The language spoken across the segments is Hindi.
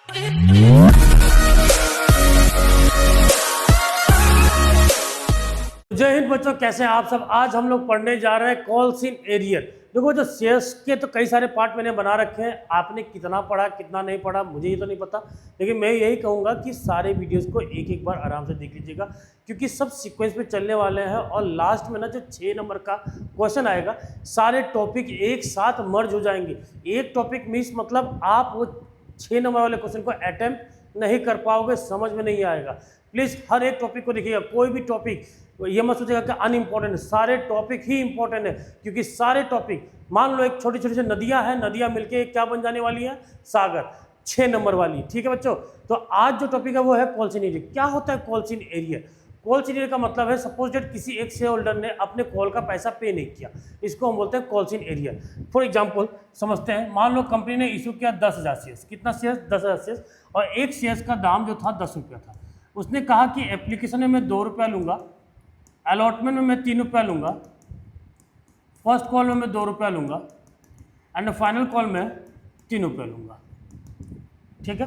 जय हिंद बच्चों, कैसे हैं आप सब। आज हम लोग पढ़ने जा रहे हैं कॉल्स इन एरियर। देखो, जो शेयर्स के तो कई सारे पार्ट मैंने बना रखे हैं। आपने कितना पढ़ा कितना नहीं पढ़ा मुझे ये तो नहीं पता, लेकिन मैं यही कहूँगा कि सारे वीडियोस को एक एक बार आराम से देख लीजिएगा, क्योंकि सब सीक्वेंस में चलने वाले हैं। और लास्ट में ना जो 6 नंबर का क्वेश्चन आएगा, सारे टॉपिक एक साथ मर्ज हो जाएंगे। एक टॉपिक मिस मतलब आप वो 6 नंबर वाले क्वेश्चन को अटेम्प्ट नहीं कर पाओगे, समझ में नहीं आएगा। प्लीज़ हर एक टॉपिक को देखिएगा। कोई भी टॉपिक ये मत सोचिएगा कि अनइम्पॉर्टेंट है, सारे टॉपिक ही इंपॉर्टेंट है। क्योंकि सारे टॉपिक, मान लो एक छोटी छोटी सी नदियां हैं, नदियां मिलके क्या बन जाने वाली है, सागर, 6 नंबर वाली। ठीक है बच्चों, तो आज जो टॉपिक है वो है कॉल्स इन एरिया। क्या होता है calls in area? Calls in area का मतलब है, सपोज डेट किसी एक शेयर होल्डर ने अपने कॉल का पैसा पे नहीं किया, इसको हम बोलते हैं calls in area. For example समझते हैं, मान लो कंपनी ने इशू किया 10,000 शेयर्स। कितना शेयर्स? 10,000 शेयर्स। और एक शेयर्स का दाम जो था 10 रुपया था। उसने कहा कि एप्लीकेशन में मैं 2 रुपया लूँगा, अलॉटमेंट में मैं 3 रुपया लूँगा, फर्स्ट कॉल में मैं 2 रुपया लूँगा, एंड फाइनल कॉल में 3 रुपया लूँगा। ठीक है,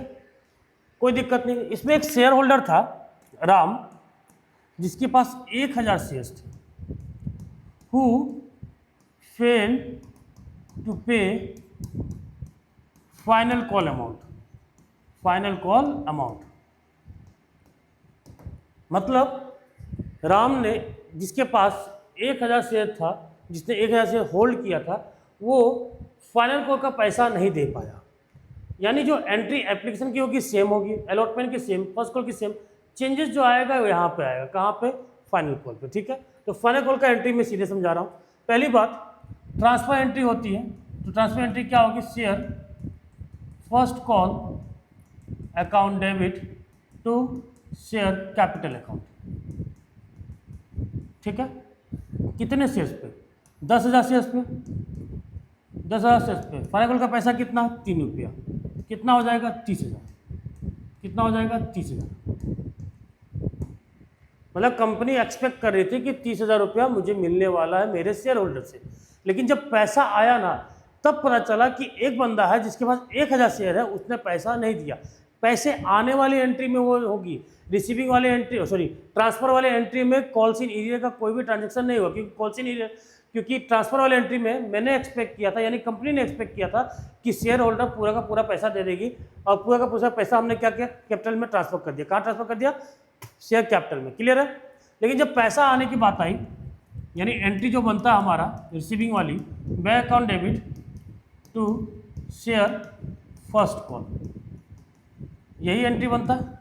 कोई दिक्कत नहीं। इसमें एक शेयर होल्डर था राम, जिसके पास 1,000 शेयर्स थे, हु फेल टू पे final call amount. Final call amount मतलब राम ने, जिसके पास 1,000 शेयर था, जिसने 1,000 शेयर होल्ड किया था, वो फाइनल कॉल का पैसा नहीं दे पाया। यानी जो एंट्री एप्लीकेशन की होगी सेम होगी, अलॉटमेंट की सेम, फर्स्ट कॉल की सेम, चेंजेस जो आएगा वो यहाँ पे आएगा। कहाँ पे? फाइनल कॉल पे। ठीक है, तो फाइनल कॉल का एंट्री में सीधे समझा रहा हूँ। पहली बात, ट्रांसफर एंट्री होती है। तो ट्रांसफर एंट्री क्या होगी? Share first call account debit to share capital account. ठीक है, कितने शेयर्स पे? 10,000 शेयर्स पे। 10,000 शेयर्स पे फाइनल कॉल का पैसा कितना? 3 रुपया। कितना हो जाएगा? 30,000। कितना हो जाएगा? 30,000। मतलब कंपनी एक्सपेक्ट कर रही थी कि 30,000 रुपया मुझे मिलने वाला है मेरे शेयर होल्डर से। लेकिन जब पैसा आया ना, तब पता चला कि एक बंदा है जिसके पास 1,000 शेयर है, उसने पैसा नहीं दिया। पैसे आने वाली एंट्री में वो होगी, रिसीविंग वाले एंट्री, सॉरी ट्रांसफर वाले एंट्री में कॉल्स इन एरिया का कोई भी ट्रांजैक्शन नहीं होगा। क्योंकि कॉल्स इन एरिया, क्योंकि ट्रांसफर वाले एंट्री में मैंने एक्सपेक्ट किया था, यानी कंपनी ने एक्सपेक्ट किया था कि शेयर होल्डर पूरा का पूरा पैसा दे देगी, और पूरा का पूरा पैसा हमने क्या किया? कैपिटल में ट्रांसफर कर दिया। कहाँ ट्रांसफर कर दिया? शेयर कैपिटल में। क्लियर है? लेकिन जब पैसा आने की बात आई, यानी एंट्री जो बनता है हमारा रिसीविंग वाली, bank account debit to share first call, यही एंट्री बनता है,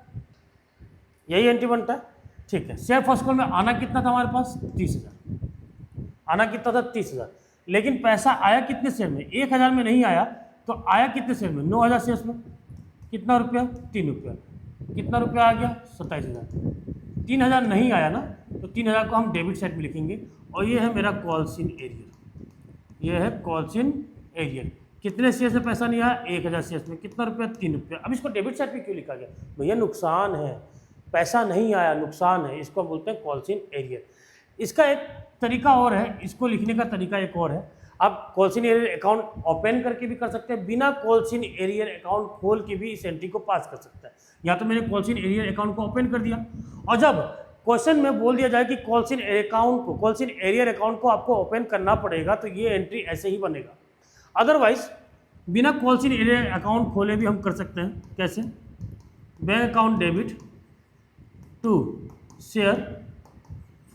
यही एंट्री बनता है। ठीक है, शेयर फर्स्ट कॉल में आना कितना था हमारे पास? 30,000। आना कितना था? 30,000। लेकिन पैसा आया कितने शेयर में? 1,000 में नहीं आया, तो आया कितने शेयर में? 9,000 शेयर्स में। कितना रुपया? 3 रुपया। कितना रुपया आ गया? 27,000। 3,000 नहीं आया ना, तो 3,000 को हम डेबिट साइड में लिखेंगे, और ये है मेरा कॉल्स इन एरियर। ये है कॉल्स इन एरियर। कितने शेयर से पैसा नहीं आया? 1,000 शेयर्स में। कितना रुपया? 3 रुपया। अब इसको डेबिट साइड पे क्यों लिखा गया? भैया नुकसान है, पैसा नहीं आया, नुकसान है, इसको बोलते हैं कॉल्स इन एरियर। इसका एक तरीका और है, इसको लिखने का तरीका एक और है। आप calls in arrear account open करके भी कर सकते हैं, बिना कॉल्स इन एरियर अकाउंट खोल के भी इस एंट्री को पास कर सकता है। या तो मैंने कॉल्स इन एरियर अकाउंट को ओपन कर दिया, और जब क्वेश्चन में बोल दिया जाए कि कॉल्स इन अकाउंट को, कॉल्स इन एरियर अकाउंट को आपको ओपन करना पड़ेगा, तो ये एंट्री ऐसे ही बनेगा। अदरवाइज बिना कॉल्स इन एरियर अकाउंट खोले भी हम कर सकते हैं। कैसे? Bank account debit to share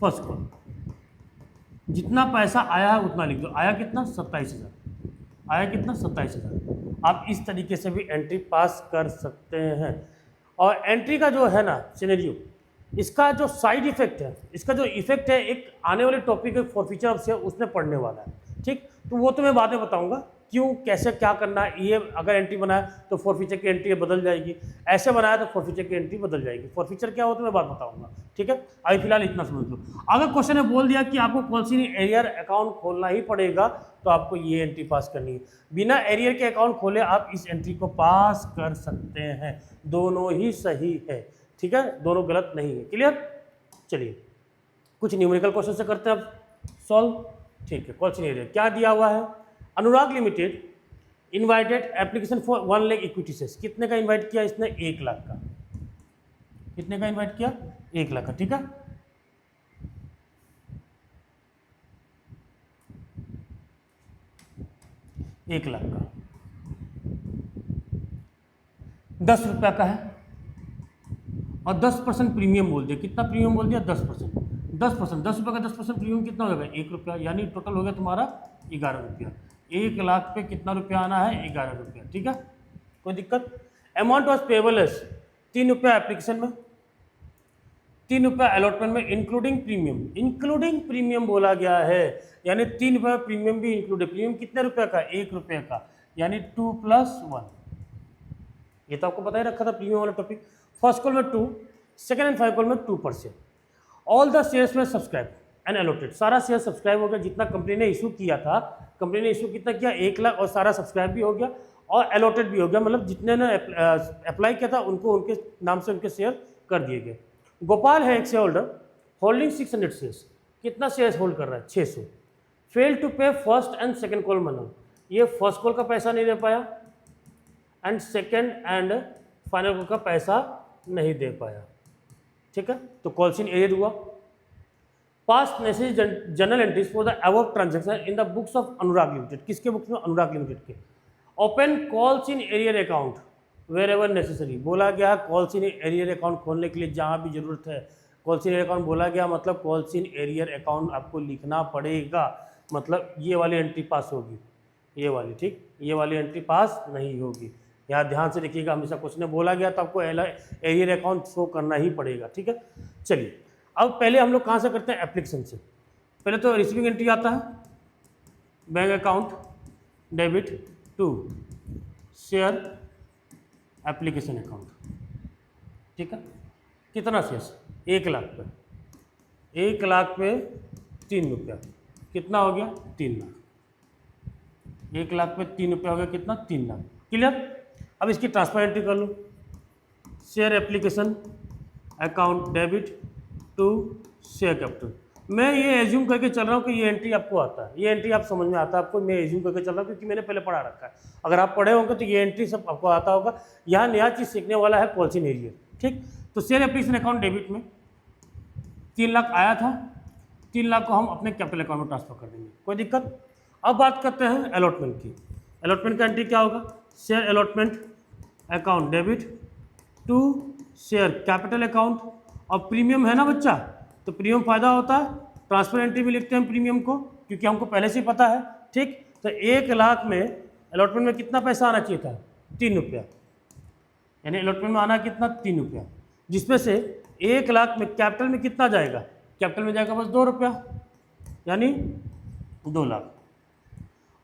first call, जितना पैसा आया है उतना लिख दो। आया कितना? 27,000। आया कितना? 27,000। आप इस तरीके से भी एंट्री पास कर सकते हैं। और एंट्री का जो है ना सिनेरियो, इसका जो साइड इफेक्ट है, इसका जो इफेक्ट है, एक आने वाले टॉपिक है फॉरफीचर ऑफ शेयर, उसमें पढ़ने वाला है। ठीक, तो वो तो मैं बाद में बताऊंगा क्यों, कैसे, क्या करना है। ये अगर एंट्री बनाया तो फॉरफीचर की एंट्री बदल जाएगी, ऐसे बनाया तो फॉरफीचर की एंट्री बदल जाएगी। फॉरफीचर क्या होता है मैं बात बताऊंगा। ठीक है, अभी फिलहाल इतना समझ लो। अगर क्वेश्चन ने बोल दिया कि आपको कॉल्स इन एरियर अकाउंट खोलना ही पड़ेगा, तो आपको ये एंट्री पास करनी है। बिना एरियर के अकाउंट खोले आप इस एंट्री को पास कर सकते हैं। दोनों ही सही है। ठीक है, दोनों गलत नहीं है। क्लियर? चलिए कुछ न्यूमेरिकल क्वेश्चन से करते हैं अब सॉल्व। ठीक है, कॉल्स इन एरियर क्या दिया हुआ है? Anurag limited invited application for 1 lakh equity shares, कितने का इनवाइट किया इसने? 1 लाख का। कितने का इनवाइट किया? 1 लाख का, ठीक है। एक लाख का 10 रुपया का है और 10% प्रीमियम बोल दिया। कितना प्रीमियम बोल दिया? 10%। 10%, 10 रुपये का 10% प्रीमियम कितना हो जाएगा? 1 रुपया, यानी टोटल हो गया तुम्हारा 11 रुपया। 1 लाख पे कितना रुपया आना है? 11 रुपया, ठीक है, कोई दिक्कत? अमाउंट वॉज पेबल एज 3 रुपया एप्लीकेशन में, 3 रुपया अलॉटमेंट में, इंक्लूडिंग प्रीमियम। इंक्लूडिंग प्रीमियम बोला गया है, यानी 3 रुपये प्रीमियम भी इंक्लूड है। प्रीमियम कितने रुपये का? 1 रुपये का, यानी 2 + 1। ये तो आपको पता ही रखा था प्रीमियम वाला टॉपिक। फर्स्ट कॉल में 2, सेकेंड एंड फाइव कॉल में 2%। ऑल द शेयर्स में सब्सक्राइब एंड अलॉटेड, सारा शेयर सब्सक्राइब हो गया। जितना कंपनी ने इशू किया था, कंपनी ने इशू कितना किया? 1 लाख, और सारा सब्सक्राइब भी हो गया और अलॉटेड भी हो गया, मतलब जितने ने अप्लाई किया था उनको उनके नाम से उनके शेयर कर दिए गए। गोपाल है एक शेयर होल्डर होल्डिंग 600 शेयर्स। कितना शेयर्स होल्ड कर रहा है? 600। फेल टू पे first and second call money, ये फर्स्ट कॉल का पैसा नहीं दे पाया and second and final call का पैसा नहीं दे पाया, ठीक है। तो कॉल सीन एरियर हुआ। Past necessary general entries for the above transaction in the books of Anurag limited. किसके बुक्स में? अनुराग लिमिटेड के। Open calls in arrear account wherever necessary, बोला गया है कॉल्स इन एरियर अकाउंट खोलने के लिए जहाँ भी जरूरत है। कॉल्स इन एरियर अकाउंट बोला गया, मतलब कॉल्स इन एरियर अकाउंट आपको लिखना पड़ेगा, मतलब ये वाली एंट्री पास होगी, ये वाली, ठीक, ये वाली एंट्री पास नहीं होगी। यहाँ ध्यान से देखिएगा, हमेशा कुछ ने बोला गया तो आपको एरियर अकाउंट शो करना ही पड़ेगा, ठीक है। चलिए अब पहले हम लोग कहाँ से करते हैं? एप्लीकेशन से। पहले तो रिसीविंग एंट्री आता है, bank account debit to share application account, ठीक है। कितना शेयर्स? 1 लाख पे, 1 लाख पे 3 रुपया, कितना हो गया? 3 लाख। 1 लाख पे 3 रुपया हो गया कितना? 3 लाख। क्लियर? अब इसकी ट्रांसफर एंट्री कर लो, share application account debit to share capital. मैं ये एज्यूम करके चल रहा हूँ कि ये एंट्री आपको आता है, ये एंट्री आप समझ में आता है आपको, मैं एज्यूम करके चल रहा हूँ क्योंकि मैंने पहले पढ़ा रखा है। अगर आप पढ़े होंगे तो ये एंट्री सब आपको आता होगा। यहाँ नया चीज़ सीखने वाला है कॉल सीन एरियर, ठीक। तो शेयर एप्लीकेशन अकाउंट डेबिट में 3 लाख आया था, 3 लाख को हम अपने कैपिटल अकाउंट में ट्रांसफर कर देंगे, कोई दिक्कत? अब बात करते हैं अलॉटमेंट की। अलॉटमेंट का एंट्री क्या होगा? Share allotment account debit to share capital account. और प्रीमियम है ना बच्चा, तो प्रीमियम फ़ायदा होता है, ट्रांसफर एंट्री भी लिखते हैं प्रीमियम को क्योंकि हमको पहले से ही पता है, ठीक। तो 1 लाख में अलॉटमेंट में कितना पैसा आना चाहिए था? 3 रुपया, यानी अलॉटमेंट में आना कितना? 3 रुपया, जिसमें से 1 लाख में कैपिटल में कितना जाएगा? कैपिटल में जाएगा बस 2 रुपया, यानी 2 लाख।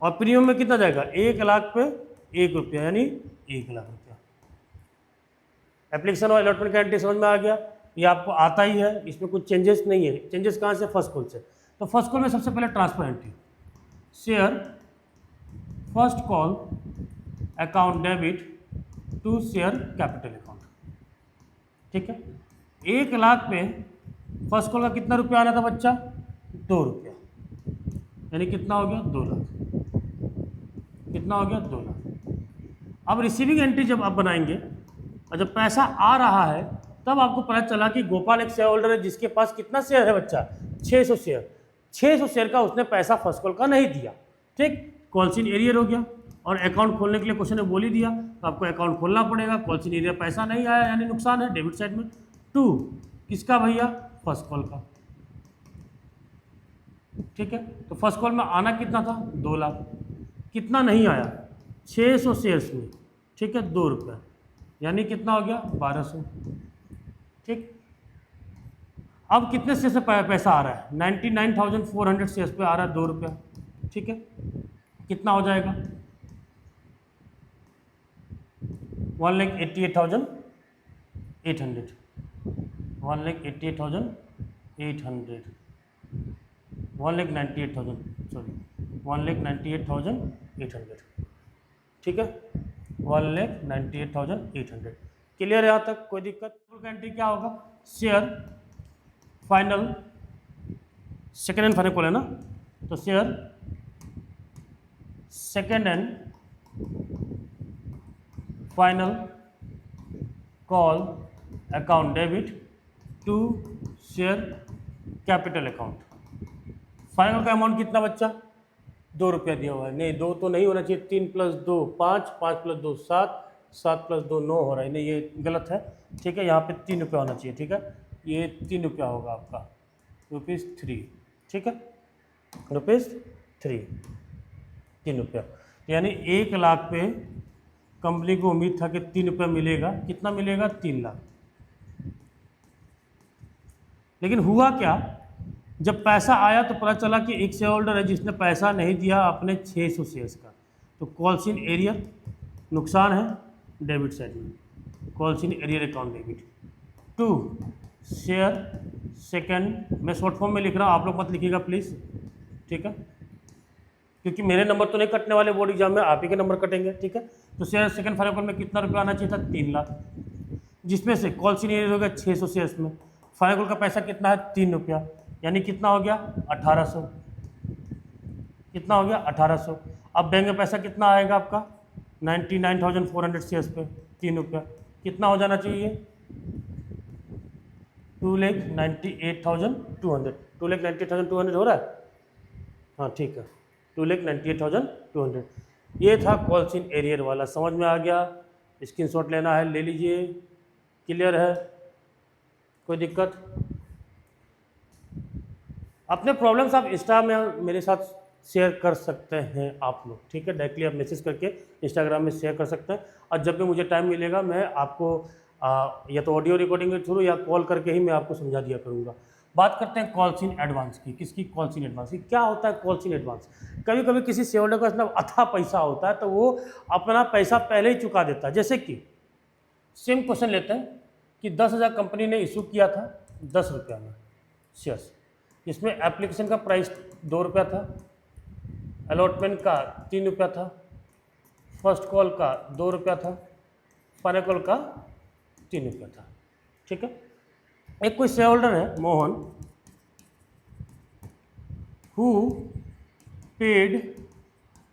और प्रीमियम में कितना जाएगा? 1 लाख पे 1 रुपया, यानी 1 लाख रुपया। एप्लीकेशन और अलॉटमेंट का एंट्री समझ में आ गया, ये आपको आता ही है, इसमें कुछ चेंजेस नहीं है। चेंजेस कहाँ से? फर्स्ट कॉल से। तो फर्स्ट कॉल में सबसे पहले transfer entry, share first call account debit to share capital account, ठीक है। 1 लाख पे फर्स्ट कॉल का कितना रुपया आना था बच्चा? 2 रुपया, यानी कितना हो गया? 2 लाख। कितना हो गया? 2 लाख। अब रिसीविंग एंट्री जब आप बनाएंगे और जब पैसा आ रहा है तब आपको पता चला कि गोपाल एक शेयर होल्डर है जिसके पास कितना शेयर है बच्चा? 600 शेयर। 600 शेयर का उसने पैसा फर्स्ट कॉल का नहीं दिया, ठीक। कॉल सीन एरियर हो गया और अकाउंट खोलने के लिए क्वेश्चन ने बोल ही दिया, तो आपको अकाउंट खोलना पड़ेगा। कॉल सीन एरियर पैसा नहीं आया, यानी नुकसान है डेबिट साइड में। 2 किसका भैया? फर्स्ट कॉल का, ठीक है। तो फर्स्ट कॉल में आना कितना था? 2 लाख। कितना नहीं आया? 600 शेयर्स में, ठीक है, 2 रुपये, यानी कितना हो गया? 1200, ठीक। अब कितने शेयर से पैसा आ रहा है? 99,400 शेयर्स पे आ रहा है 2 रुपया, ठीक है। कितना हो जाएगा? 1,88,800, 1,88,800, 1,98,000, सॉरी 1,98,800, ठीक है, 1,98,800। क्लियर है यहाँ तक? कोई दिक्कत? फुल एंट्री क्या होगा? Share final, second and final call है ना, तो share second and final call account debit to share capital account. Final का अमाउंट कितना बच्चा? 2 रुपया दिया हुआ है। नहीं, 2 तो नहीं होना चाहिए। 3 + 2 5, 5 + 2 7, 7 + 2 9 हो रहा है। नहीं, ये गलत है। ठीक है, यहाँ पे 3 रुपया होना चाहिए। ठीक है, ये 3 रुपया होगा आपका, ₹3। ठीक है, ₹3, 3 रुपया। यानी 1 लाख पे कंपनी को उम्मीद था कि 3 रुपया मिलेगा। कितना मिलेगा? 3 लाख। लेकिन हुआ क्या, जब पैसा आया तो पता चला कि एक शेयर होल्डर है जिसने पैसा नहीं दिया अपने 600 शेयर्स का। तो कॉल्स इन एरियर नुकसान है, डेबिट साइड में calls in arrear account debit to share second. मैं शॉर्ट फॉर्म में लिख रहा हूँ, आप लोग मत लिखिएगा प्लीज़। ठीक है, क्योंकि मेरे नंबर तो नहीं कटने वाले बोर्ड एग्जाम में, आप ही के नंबर कटेंगे। ठीक है, तो शेयर सेकंड फाइनल कॉल में कितना रुपया आना चाहिए था? 3 लाख, जिसमें से कॉल्स इन एरियर हो गया 600 शेयर्स में। फाइनल कॉल का पैसा कितना है? 3 रुपया, यानी कितना हो गया? 1800। कितना हो गया? 1800। अब बैंक में पैसा कितना आएगा आपका? 99,400 शेयर्स पे 3 रुपया। कितना हो जाना चाहिए? 2,98,200। 2,98,200 हो रहा है? हाँ ठीक है, 2,98,200। ये था कॉल्स इन एरियर वाला। समझ में आ गया? स्क्रीनशॉट लेना है ले लीजिए। क्लियर है? कोई दिक्कत? अपने प्रॉब्लम्स आप इंस्टा में मेरे साथ शेयर कर सकते हैं आप लोग। ठीक है, डायरेक्टली आप मैसेज करके इंस्टाग्राम में शेयर कर सकते हैं। और जब भी मुझे टाइम मिलेगा मैं आपको या तो ऑडियो रिकॉर्डिंग के थ्रू या कॉल करके ही मैं आपको समझा दिया करूँगा। बात करते हैं कॉल्स इन एडवांस की। किसकी? कॉल्स इन एडवांस की। क्या होता है कॉल्स इन एडवांस? कभी कभी किसी शेयर होल्डर का इतना अथाह पैसा होता है तो वो अपना पैसा पहले ही चुका देता है। जैसे कि सेम क्वेश्चन लेते हैं कि 10,000 कंपनी ने इशू किया था 10 रुपया में शेयर्स। इसमें एप्लीकेशन का प्राइस 2 रुपया था, अलॉटमेंट का 3 रुपया था, फर्स्ट कॉल का 2 रुपया था, फाइनल कॉल का 3 रुपया था। ठीक है, एक कोई शेयर होल्डर है Mohan, who paid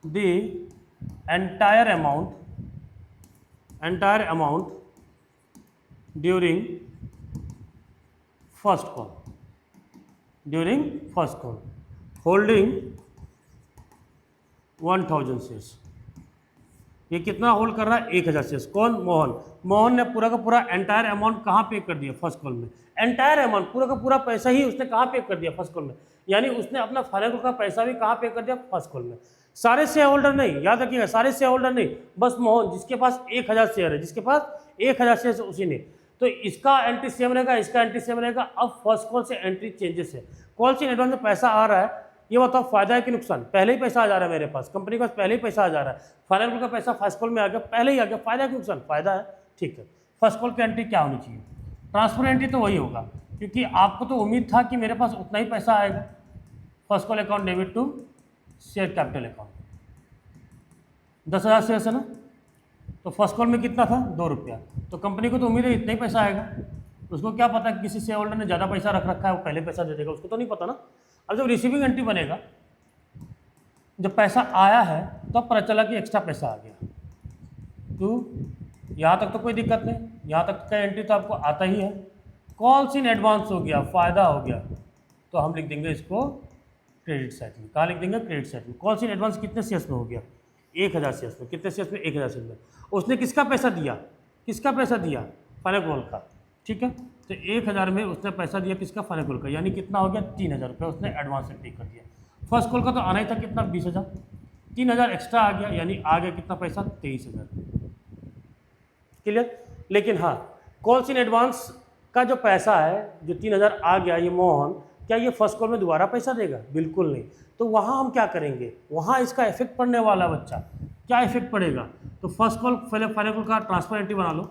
the entire amount during first call holding 1000 shares. ये कितना होल्ड कर रहा है? 1000 शेयर्स। कौन? मोहन ने पूरा का पूरा एंटायर अमाउंट कहाँ पे कर दिया? फर्स्ट कॉल में। एंटायर अमाउंट पूरा का पूरा पैसा ही उसने कहाँ पे कर दिया? फर्स्ट कॉल में। यानी उसने अपना फाइनल कॉल का पैसा भी कहाँ पे कर दिया? फर्स्ट कॉल में। सारे शेयर होल्डर नहीं, याद रखिएगा, सारे शेयर होल्डर नहीं, बस मोहन जिसके पास 1000 शेयर है, जिसके पास 1000 शेयर उसी ने। तो इसका एंट्री सेम रहेगा, इसका एंट्री सेम रहेगा। अब फर्स्ट कॉल से एंट्री चेंजेस है। कॉल से एडवांस में पैसा आ रहा है, ये बताओ फायदा है कि नुकसान? पहले ही पैसा आ जा रहा है मेरे पास, कंपनी के पास पहले ही पैसा आ जा रहा है। फाइनल कॉल का पैसा फर्स्ट कॉल में आ गया, पहले ही आ गया। फायदा है कि नुकसान? फायदा है। ठीक है, फर्स्ट कॉल की एंट्री क्या होनी चाहिए? ट्रांसफर एंट्री तो वही होगा, क्योंकि आपको तो उम्मीद था कि मेरे पास उतना ही पैसा आएगा। First call account debit to share capital account. 10,000 share है ना, तो फर्स्ट कॉल में कितना था? 2 रुपया। तो कंपनी को तो उम्मीद है इतना ही पैसा आएगा। उसको क्या पता कि किसी शेयर होल्डर ने ज़्यादा पैसा रख रखा है, वो पहले पैसा दे देगा, उसको तो नहीं पता ना। अब जब रिसीविंग एंट्री बनेगा, जब पैसा आया है तब पता चला कि एक्स्ट्रा पैसा आ गया। तो यहाँ तक तो कोई दिक्कत नहीं, यहाँ तक का एंट्री तो आपको आता ही है। कॉल्स इन एडवांस हो गया, फ़ायदा हो गया, तो हम लिख देंगे इसको क्रेडिट साइड में। कहाँ लिख देंगे? क्रेडिट साइड में। कॉल्स इन एडवांस कितने शेयर्स में हो गया? 1000 शेयर्स में। कितने शेयर्स में? 1000 शेयर्स में। उसने किसका पैसा दिया? किसका पैसा दिया? फाइनल कॉल का। ठीक है, तो 1000 में उसने पैसा दिया किसका? फाइनल कॉल का। यानी कितना हो गया? 3000 रुपये उसने एडवांस से पे कर दिया। फर्स्ट कॉल का तो आना ही था कितना? 20,000। 3000 एक्स्ट्रा आ गया, यानी आ गया कितना पैसा? 23,000। क्लियर? लेकिन हाँ, कॉल्स इन एडवांस का जो पैसा है, जो 3000 आ गया, ये मोहन क्या ये फर्स्ट कॉल में दोबारा पैसा देगा? बिल्कुल नहीं। तो वहाँ हम क्या करेंगे? वहाँ इसका इफेक्ट पड़ने वाला बच्चा। क्या इफेक्ट पड़ेगा? तो फर्स्ट कॉल पहले फाइनल कॉल का ट्रांसफर एंट्री बना लो।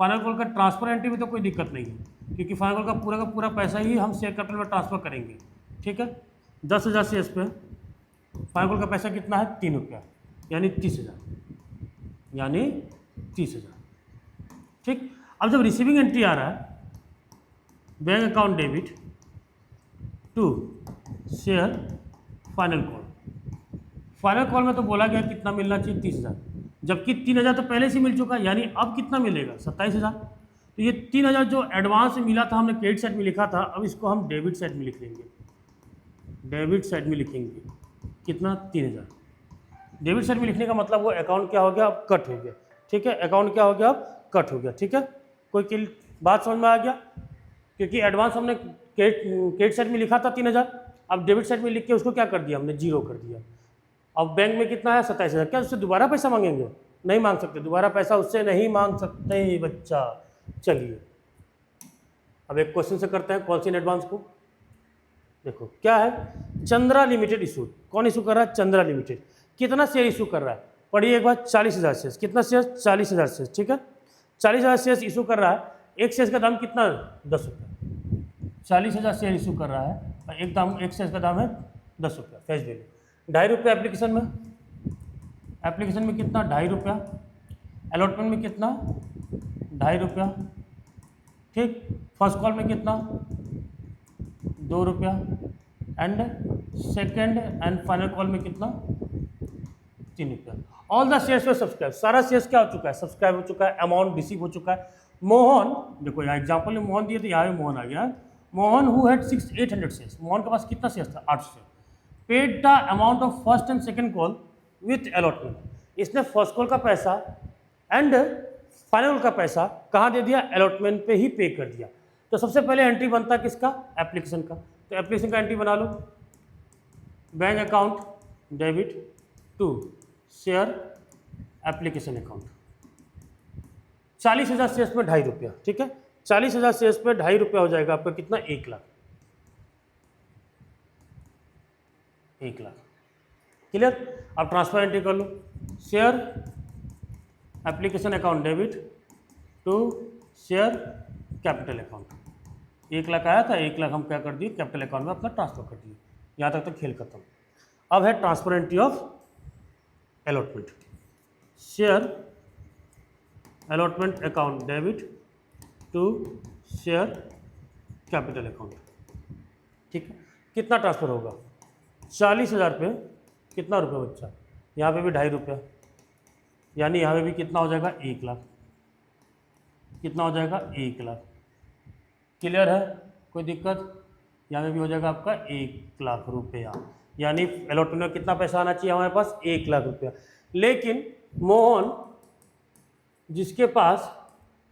फाइनल कॉल का ट्रांसफर एंट्री में तो कोई दिक्कत नहीं है, क्योंकि फाइनल कॉल का पूरा पैसा ही हम शेयर कैपिटल में ट्रांसफर करेंगे। ठीक है, 10,000 शेयर्स पे फाइनल कॉल का पैसा कितना है? 3 रुपया, यानी 30,000, यानी 30,000। ठीक, अब जब रिसीविंग एंट्री आ रहा है, bank account debit to share final call. Final call में तो बोला गया कितना मिलना चाहिए? 30,000। जबकि 3,000 तो पहले से मिल चुका है, यानी अब कितना मिलेगा 27,000। तो ये 3,000 जो एडवांस में मिला था, हमने क्रेडिट साइड में लिखा था, अब इसको हम डेबिट साइड में लिख लेंगे। डेबिट साइड में लिखेंगे कितना 3,000। डेबिट साइड में लिखने का मतलब वो अकाउंट क्या हो गया, अब कट हो गया। ठीक है, अकाउंट क्या हो गया, अब कट हो गया। ठीक है, कोई बात समझ में आ गया? क्योंकि एडवांस हमने क्रेडिट साइड में लिखा था 3,000, अब डेबिट साइड में लिख के उसको क्या कर दिया हमने, 0 कर दिया। अब बैंक में कितना है 27,000, क्या उससे दोबारा पैसा मांगेंगे? नहीं मांग सकते, दोबारा पैसा उससे नहीं मांग सकते बच्चा। चलिए अब एक क्वेश्चन से करते हैं कॉल इन एडवांस को। देखो क्या है, चंद्रा लिमिटेड इशू, कौन इशू कर रहा है, चंद्रा लिमिटेड। कितना शेयर इशू कर रहा है, पढ़िए एक बार, 40,000 शेयर। कितना शेयर, 40,000 शेयर। ठीक है, 40,000 शेयर इशू कर रहा है, एक शेयर का दाम कितना, 10 रुपये। 40,000 शेयर इशू कर रहा है और एक शेयर का दाम है 10 रुपये फेस वैल्यू। 2.5 रुपये एप्लीकेशन में, एप्लीकेशन में कितना, 2.5 रुपया। अलॉटमेंट में कितना, 2.5 रुपया। ठीक, फर्स्ट कॉल में कितना, 2 रुपया। And second and final call में कितना, 3 रुपया। All the shares way subscribe, सारा शेयर्स क्या हो चुका है, सब्सक्राइब हो चुका है, अमाउंट रिसीव हो चुका है। मोहन, देखो यहाँ एग्जाम्पल में मोहन दिए थे, यहाँ भी मोहन आ गया। Mohan who had 800 shares, Mohan के पास कितना शेयर्स था, 800 share. Paid the amount of first and second call with allotment, इसने फर्स्ट कॉल का पैसा एंड फाइनल का पैसा कहाँ दे दिया, अलॉटमेंट पे ही पे कर दिया। तो सबसे पहले एंट्री बनता है किसका, एप्लीकेशन का। तो एप्लीकेशन का एंट्री बना लो, bank account debit to share application account. 40,000 shares में 2.5 रुपया। ठीक है, 40,000 शेयर्स पे 2.5 रुपया हो जाएगा आपका कितना, 1 लाख। 1 लाख, क्लियर। अब ट्रांसफर एंट्री कर लो, share application account debit to share capital account. 1 lakh आया था, 1 लाख हम क्या कर दिए, कैपिटल अकाउंट में अपना ट्रांसफर कर दिए। यहाँ तक तो खेल खत्म। अब है transfer entry of allotment, share allotment account debit to share capital account. ठीक है, कितना ट्रांसफर होगा, 40,000 पे कितना रुपये बच्चा, यहाँ पे भी 2.5 रुपया, यानी यहाँ पे भी कितना हो जाएगा, 1 लाख। कितना हो जाएगा, 1 लाख। क्लियर है, कोई दिक्कत? यहाँ पे भी हो जाएगा आपका 1 लाख रुपया, यानी अलॉटमेंट में कितना पैसा आना चाहिए हमारे पास, 1 लाख रुपया। लेकिन मोहन जिसके पास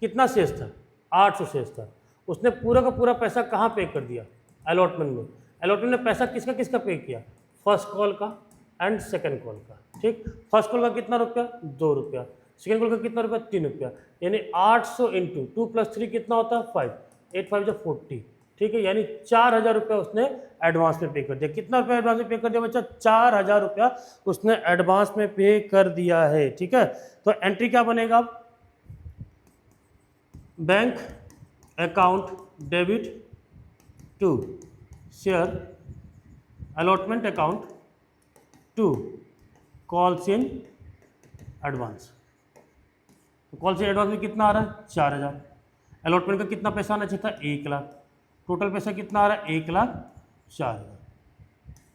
कितना शेष था, 800 शेष था, उसने पूरा का पूरा पैसा कहाँ पे कर दिया, अलॉटमेंट में। अलॉटमेंट में पैसा किसका किसका पे किया, फर्स्ट कॉल का एंड सेकंड कॉल का। ठीक, फर्स्ट कॉल का कितना रुपया, 2 रुपया। सेकंड कॉल का कितना रुपया, 3 रुपया। यानी 800 इंटू 2 + 3 कितना होता है, 5। 8 5 40। ठीक है, यानी 4,000 रुपया उसने एडवांस में पे कर दिया। कितना रुपया एडवांस में पे कर दिया बच्चा, 4,000 रुपया उसने एडवांस में पे कर दिया है। ठीक है, तो एंट्री क्या बनेगा, bank account debit to share allotment account to calls in advance. तो कॉल्स इन एडवांस में कितना आ रहा है, 4,000। अलॉटमेंट का कितना पैसा आना चाहिए था, 1 लाख। टोटल पैसा कितना आ रहा है, 1,04,000।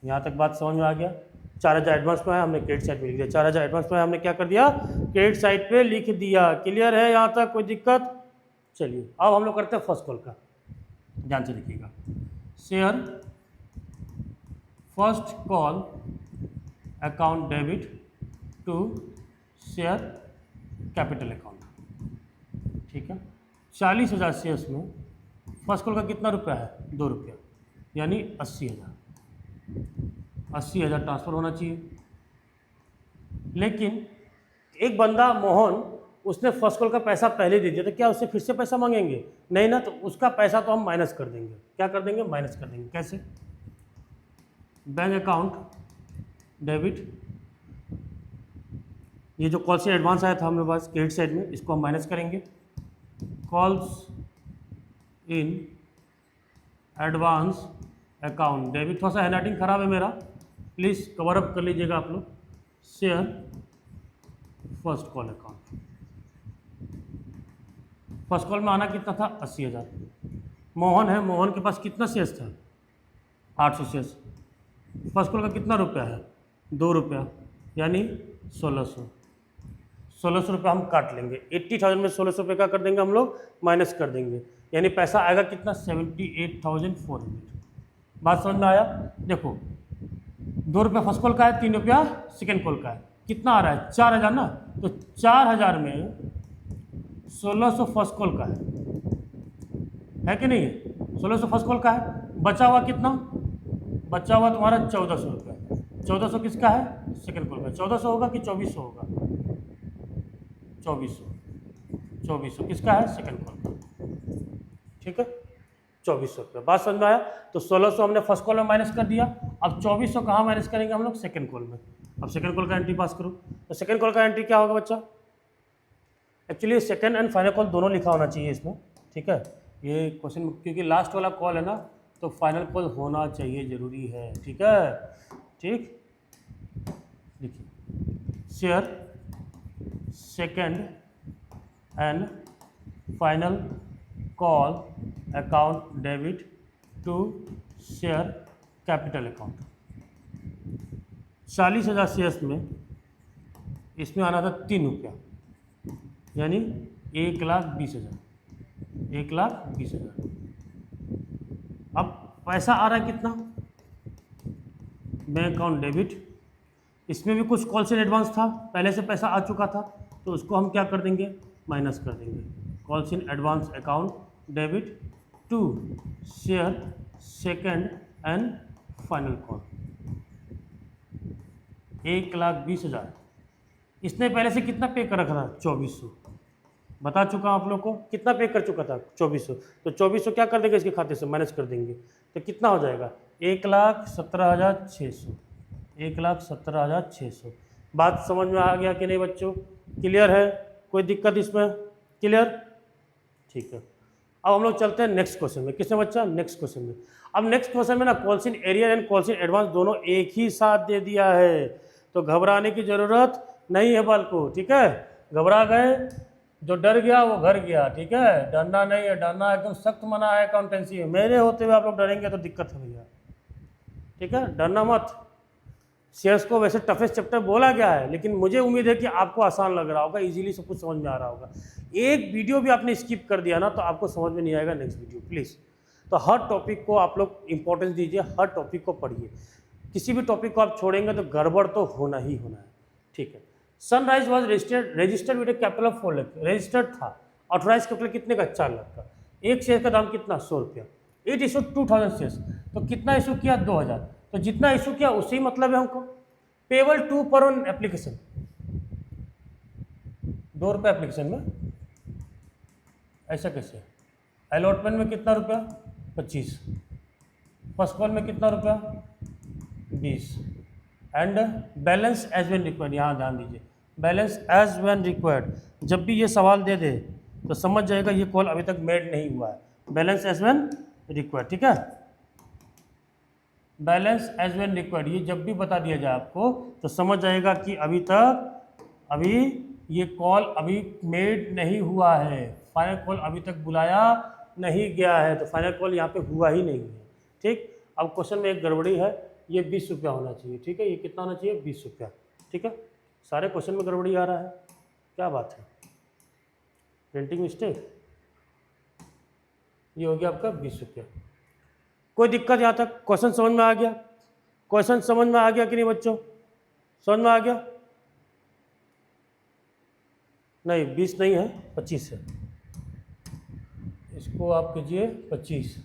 यहाँ तक बात समझ में आ गया। 4,000 एडवांस में है, हमने क्रेडिट साइड पे लिख दिया। 4,000 एडवांस में हमने क्या कर दिया, क्रेडिट साइड पे लिख दिया। क्लियर है, यहाँ तक कोई दिक्कत? चलिए अब हम लोग करते हैं फर्स्ट कॉल का, ध्यान से लिखिएगा। Share first call account debit to share capital account. ठीक है, 40,000 शेयर्स में फर्स्ट कॉल का कितना रुपया है, 2 रुपया, यानी 80,000। 80,000 ट्रांसफ़र होना चाहिए। लेकिन एक बंदा मोहन, उसने फर्स्ट कॉल का पैसा पहले दे दिया, तो क्या उससे फिर से पैसा मांगेंगे? नहीं ना, तो उसका पैसा तो हम माइनस कर देंगे। क्या कर देंगे, माइनस कर देंगे। कैसे, बैंक अकाउंट डेबिट, ये जो कॉल से एडवांस आया था हमारे पास क्रेडिट साइड में, इसको हम माइनस करेंगे। Calls in advance account debit, थोड़ा सा हैंडराइटिंग खराब है मेरा, प्लीज़ कवर अप कर लीजिएगा आप लोग। Share first call account, first call में आना कितना था, 80,000। मोहन है, मोहन के पास कितना शेयर्स था, 800 शेयर्स। फर्स्ट कॉल का कितना रुपया है, 2 रुपया, यानी 1,600। 1600 रुपये हम काट लेंगे। 80,000 में 1600 रुपये का कर देंगे हम लोग, माइनस कर देंगे, यानी पैसा आएगा कितना 78,400। बात समझ में आया? देखो 2 रुपये फर्स्ट कॉल का है, 3 रुपया सेकेंड कॉल का है, कितना आ रहा है 4000 ना, तो 4000 में 1600 फर्स्ट कॉल का है कि नहीं? 1600 फर्स्ट कॉल का है, बचा हुआ कितना? बचा हुआ तुम्हारा 1400 रुपये। 1400 किसका है? सेकेंड कॉल का। 1400 होगा कि 2400 होगा? 2400 किसका है? सेकेंड कॉल का। ठीक है, 2400 रुपये। बात समझ में आया? तो 1600 हमने फर्स्ट कॉल में माइनस कर दिया, अब 2400 कहाँ माइनस करेंगे हम लोग? सेकेंड कॉल में। अब सेकेंड कॉल का एंट्री पास करो, तो सेकेंड कॉल का एंट्री क्या होगा बच्चा? Actually second and final call दोनों लिखा होना चाहिए इसमें, ठीक है? ये क्वेश्चन क्योंकि लास्ट वाला कॉल है ना, तो फाइनल कॉल होना चाहिए, ज़रूरी है, ठीक है? ठीक, देखिए share second and final call account debit to share capital account. 40,000 shares में इसमें आना था 3 रुपया, यानी 1,20,000। 1,20,000। अब पैसा आ रहा है कितना? बैंक अकाउंट डेबिट, इसमें भी कुछ कॉल से एडवांस था, पहले से पैसा आ चुका था, तो उसको हम क्या कर देंगे? माइनस कर देंगे। Calls in advance account debit to share second and final call. 1,20,000 इसने पहले से कितना पे कर रखा था? 2400। बता चुका आप लोग को, कितना पे कर चुका था? 2400। तो 2400 क्या कर देंगे? इसके खाते से माइनस कर देंगे, तो कितना हो जाएगा? 1,17,600। 1,17,600। बात समझ में आ गया कि नहीं बच्चों? क्लियर है? कोई दिक्कत इसमें? क्लियर? ठीक है, अब हम लोग चलते हैं नेक्स्ट क्वेश्चन में। किसमें बच्चा? नेक्स्ट क्वेश्चन में। अब नेक्स्ट क्वेश्चन में ना calls in arrear and calls in advance दोनों एक ही साथ दे दिया है, तो घबराने की जरूरत नहीं है बालको, ठीक है? घबरा गए, जो डर गया वो घर गया, ठीक है? डरना नहीं है, डरना एकदम सख्त मना है अकाउंटेंसी में। मेरे होते हुए आप लोग डरेंगे तो दिक्कत है भैया, ठीक है? डरना मत। शेयर्स को वैसे टफेस्ट चैप्टर बोला गया है, लेकिन मुझे उम्मीद है कि आपको आसान लग रहा होगा, इजीली सब कुछ समझ में आ रहा होगा। एक वीडियो भी आपने स्किप कर दिया ना तो आपको समझ में नहीं आएगा नेक्स्ट वीडियो, प्लीज़। तो हर टॉपिक को आप लोग इंपॉर्टेंस दीजिए, हर टॉपिक को पढ़िए। किसी भी टॉपिक को आप छोड़ेंगे तो गड़बड़ तो होना ही होना है, ठीक है? Sunrise was registered with A capital of 4 lakh. Registered था, ऑथोराइज कैपिटल कितने का? 4 लाख का। एक शेयर का दाम कितना? 100 रुपया। इट इशू 2000 शेयर्स, तो कितना इशू किया? 2000। तो जितना इशू किया उसी मतलब है हमको। पेबल टू पर ऑन एप्लीकेशन, 2 रुपये एप्लीकेशन में, ऐसा कैसे? अलॉटमेंट में कितना रुपया? 25। फर्स्ट कॉल में कितना रुपया? 20। And balance as when required, यहाँ ध्यान दीजिए, बैलेंस एज वेन रिक्वायर्ड। जब भी ये सवाल दे दे तो समझ जाएगा ये कॉल अभी तक मेड नहीं हुआ है। बैलेंस एज वेन रिक्वायर्ड, ठीक है? बैलेंस एज वेन रिक्वायर्ड, ये जब भी बता दिया जाए आपको तो समझ जाएगा कि अभी ये कॉल अभी मेड नहीं हुआ है, फाइनल कॉल अभी तक बुलाया नहीं गया है, तो फाइनल कॉल यहाँ पे हुआ ही नहीं है, ठीक? अब क्वेश्चन में एक गड़बड़ी है, ये 20 रुपया होना चाहिए, ठीक है? ये कितना होना चाहिए? 20 रुपया, ठीक है? सारे क्वेश्चन में गड़बड़ी आ रहा है, क्या बात है? प्रिंटिंग मिस्टेक, ये हो गया आपका 20 रुपया। कोई दिक्कत यहाँ तक? क्वेश्चन समझ में आ गया? क्वेश्चन समझ में आ गया कि नहीं बच्चों? समझ में आ गया? नहीं 20 नहीं है, 25 है। इसको आप कीजिए 25।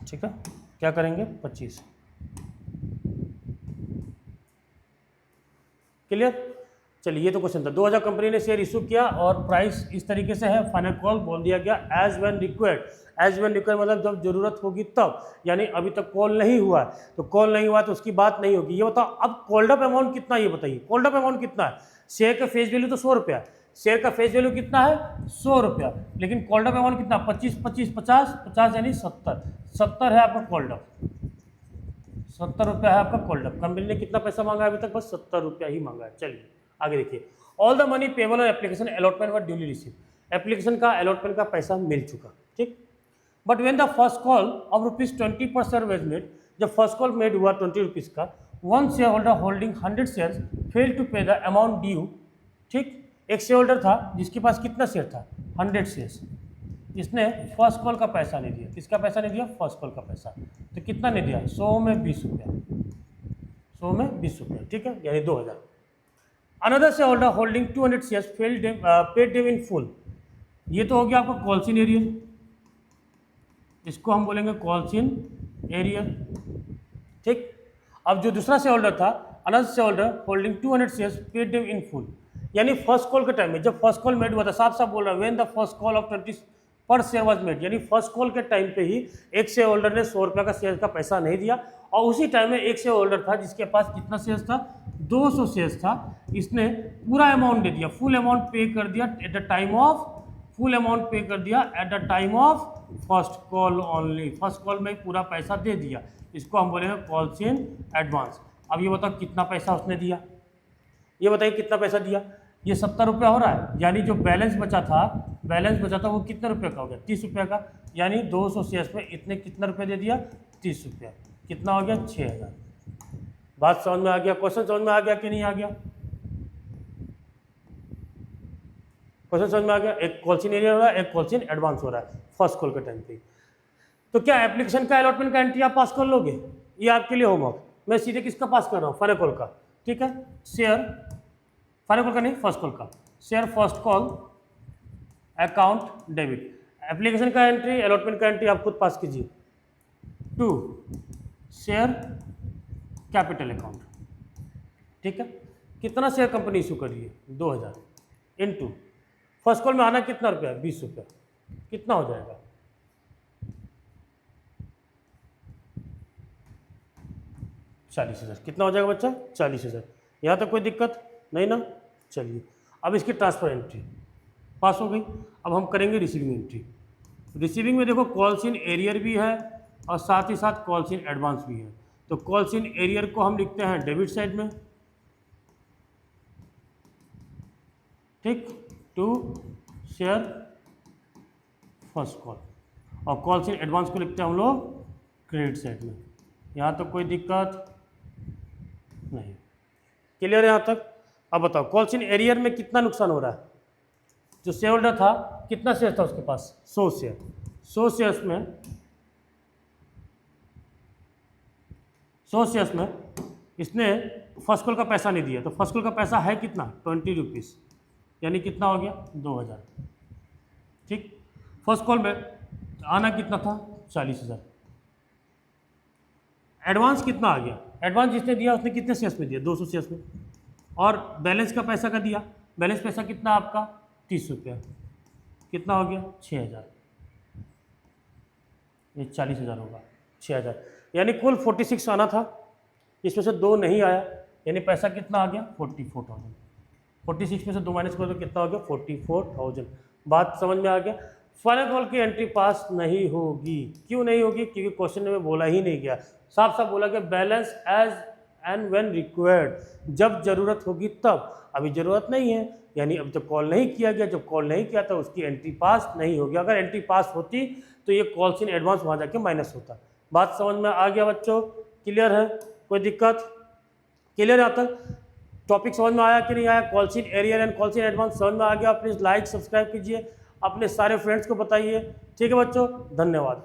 ठीक है, क्या करेंगे? 25। क्लियर? चलिए, ये तो क्वेश्चन था। 2000 कंपनी ने शेयर इशू किया और प्राइस इस तरीके से है, फाइनल कॉल बोल दिया गया as when required. As when required मतलब जब जरूरत होगी तब, यानी अभी तक कॉल नहीं हुआ है, तो कॉल नहीं हुआ तो उसकी बात नहीं होगी। ये बताओ अब कॉल्ड अप अमाउंट कितना, ये बताइए कॉल्ड अप अमाउंट कितना है? शेयर का फेस वैल्यू तो 100 रुपया, शेयर का फेस वैल्यू कितना है? 100 रुपया, लेकिन कॉल्ड अप अमाउंट कितना? 25 25 50 50 यानी 70 है आपका कॉल्ड अप। 70 रुपया है आपका कॉल्ड अप। कंपनी ने कितना पैसा मांगा है अभी तक? बस 70 रुपया ही मांगा है। चलिए आगे देखिए। ऑल द मनी पेबल और application allotment were duly receive. Application का अलॉटमेंट का पैसा मिल चुका, ठीक? But when the first call of ₹20 per share was made, जब फर्स्ट कॉल मेड हुआ 20 रुपीज़ का, one share holder holding 100 shares fail to pay the amount due. ठीक, एक शेयर होल्डर था जिसके पास कितना शेयर था, 100 शेयर्स, इसने फर्स्ट कॉल का पैसा नहीं दिया। किसका पैसा नहीं दिया, फर्स्ट कॉल का पैसा। तो कितना नहीं दिया, 100 में 20 रुपया, 100 में 20 रुपया, ठीक है, यानी 2000। Another share holder holding 200 shares paid them in full. ये तो हो गया आपका कॉल्स इन एरियर, इसको हम बोलेंगे कॉल्स इन एरियर। ठीक, अब जो दूसरा शेयर होल्डर था, another share holder holding 200 shares paid them in full, यानी फर्स्ट कॉल के टाइम में, जब फर्स्ट कॉल मेड हुआ था, साफ साफ बोल रहा है, when the first call of 20 per share was made, यानी फर्स्ट कॉल के टाइम पे ही एक शेयर होल्डर ने 100 रुपये का शेयर का पैसा नहीं दिया, और उसी टाइम में एक शेयर होल्डर था जिसके पास कितना शेयर्स था, 200 शेयर्स था, इसने पूरा अमाउंट दे दिया, फुल अमाउंट पे कर दिया at the time of, full amount पे कर दिया at the time of first call only, first call में पूरा पैसा दे दिया, इसको हम बोलेंगे कॉल्स इन एडवांस। अब ये बताओ कितना पैसा उसने दिया, ये बताइए कितना पैसा दिया, ये 70 रुपया हो रहा है, यानी जो बैलेंस बचा था वो कितने रुपये का हो गया, 30 रुपये का, यानी 200 शेयर्स में इतने कितना रुपये दे दिया, 30 रुपया, कितना हो गया, 6000। बात समझ में आ गया, क्वेश्चन समझ में आ गया कि नहीं आ गया, क्वेश्चन समझ में आ गया। एक कॉल्स इन एरियर हो रहा है, एक कॉल्स इन एडवांस हो रहा है फर्स्ट कॉल के टाइम पे। तो क्या एप्लीकेशन का अलॉटमेंट का एंट्री आप पास कर लोगे, ये आपके लिए होमवर्क। मैं सीधे किसका पास कर रहा हूँ, फाइनल कॉल का, ठीक है, शेयर फाइनल कॉल का नहीं, फर्स्ट कॉल का, share first call account debit, application का एंट्री, अलॉटमेंट का एंट्री आप खुद पास कीजिए। 2 शेयर कैपिटल अकाउंट, ठीक है, कितना शेयर कंपनी इशू कर रही है, 2000 इनटू फर्स्ट कॉल में आना कितना रुपया, 20 रुपया, कितना हो जाएगा, 40,000। कितना हो जाएगा बच्चा, 40,000। यहाँ तक कोई दिक्कत नहीं ना, चलिए अब इसकी ट्रांसफर एंट्री पास हो गई। अब हम करेंगे रिसीविंग एंट्री। रिसीविंग में देखो कॉल्स इन एरियर भी है और साथ ही साथ कॉल्स इन एडवांस भी है। तो कॉल्स इन एरियर को हम लिखते हैं डेबिट साइड में, ठीक, 2 शेयर फर्स्ट कॉल, और कॉल्स इन एडवांस को लिखते हैं हम लोग क्रेडिट साइड में। यहाँ तक कोई दिक्कत नहीं, क्लियर है यहाँ तक। अब बताओ कॉल्स इन एरियर में कितना नुकसान हो रहा है, जो शेयर होल्डर था कितना शेयर था उसके पास, 100 शेयर, 100 शेयर्स में इसने फर्स्ट कॉल का पैसा नहीं दिया, तो फर्स्ट कॉल का पैसा है कितना, 20 रुपीज़, यानी कितना हो गया, 2000। ठीक, फर्स्ट कॉल में आना कितना था, 40,000। एडवांस कितना आ गया, एडवांस जिसने दिया उसने कितने शेयर्स में दिया, 200 शेयर्स में, और बैलेंस का पैसा का दिया, बैलेंस पैसा कितना आपका, 30 रुपया, कितना हो गया, 6,000, ये 40,000 होगा, 6,000, यानी कुल 46 आना था, इसमें से 2 नहीं आया, यानी पैसा कितना आ गया, 44,000। 46 में से 2 माइनस करो तो कितना हो गया, 44,000। बात समझ में आ गया। फाइनल कॉल की एंट्री पास नहीं होगी, क्यों नहीं होगी, क्योंकि क्वेश्चन में बोला ही नहीं गया, साफ साफ बोला गया balance as and when required, जब जरूरत होगी तब, अभी ज़रूरत नहीं है, यानी अब तक कॉल नहीं किया गया, जब कॉल नहीं किया था उसकी एंट्री पास नहीं होगी। अगर एंट्री पास होती तो ये कॉल्स इन एडवांस वहाँ जाके माइनस होता। बात समझ में आ गया बच्चों, क्लियर है, कोई दिक्कत, क्लियर है। तक टॉपिक समझ में आया कि नहीं आया, calls in arrear and calls in advance समझ में आ गया, प्लीज़ लाइक सब्सक्राइब कीजिए, अपने सारे फ्रेंड्स को बताइए, ठीक है बच्चों, धन्यवाद।